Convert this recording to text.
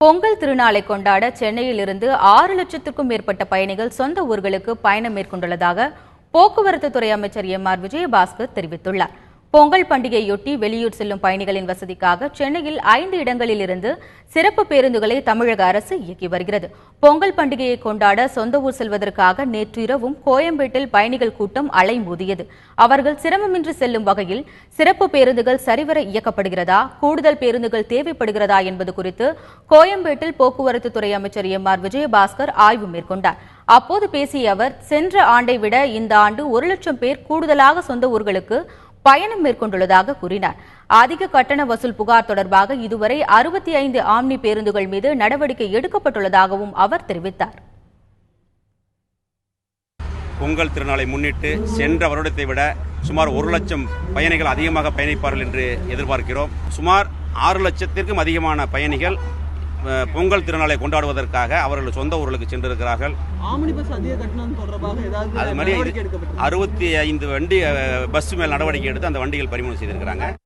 பொங்கல் திருநாளை கொண்டாட சென்னையில் இருந்து 6 லட்சத்திற்கும் மேற்பட்ட பயணிகள் சொந்த ஊர்களுக்கு பயணம் மேற்கொண்டுள்ளதாக போக்குவரத்து துறை அமைச்சர் எம்.ஆர். விஜயபாஸ்கர் தெரிவித்துள்ளார். பொங்கல் பண்டிகையொட்டி வெளியூர் செல்லும் பயணிகளின் வசதிக்காக சென்னையில் 5 இடங்களில் இருந்து சிறப்பு பேருந்துகளை தமிழக அரசு இயக்கி வருகிறது. பொங்கல் பண்டிகையை கொண்டாட சொந்த ஊர் செல்வதற்காக நேற்று இரவும் கோயம்பேட்டில் பயணிகள் கூட்டம் அலைமோதியது. அவர்கள் சிரமமின்றி செல்லும் வகையில் சிறப்பு பேருந்துகள் சரிவர இயக்கப்படுகிறதா, கூடுதல் பேருந்துகள் தேவைப்படுகிறதா என்பது குறித்து கோயம்பேட்டில் போக்குவரத்து துறை அமைச்சர் எம்.ஆர். விஜயபாஸ்கர் ஆய்வு மேற்கொண்டார். அப்போது பேசிய அவர், சென்ற ஆண்டை விட இந்த ஆண்டு 1 லட்சம் பேர் கூடுதலாக சொந்த ஊர்களுக்கு பயணம் மேற்கொண்டுள்ளதாக கூறினார். அதிக கட்டண வசூல் புகார் தொடர்பாக இதுவரை 65 ஆம்னி பேருந்துகள் மீது நடவடிக்கை எடுக்கப்பட்டுள்ளதாகவும் அவர் தெரிவித்தார். பொங்கல் திருநாளை முன்னிட்டு சென்ற வருடத்தை விட சுமார் 1 லட்சம் பயணிகள் அதிகமாக பயணிப்பார்கள் என்று எதிர்பார்க்கிறோம். சுமார் 6 லட்சத்திற்கும் அதிகமான பயணிகள் பொங்கல் திருநாளை கொண்டாடுவதற்காக அவர்கள் சொந்த ஊர்களுக்கு சென்றிருக்கிறார்கள். அது மாதிரி 65 வண்டி பஸ் மேல் நடவடிக்கை எடுத்து அந்த வண்டிகள் பறிமுதல் செய்திருக்கிறாங்க.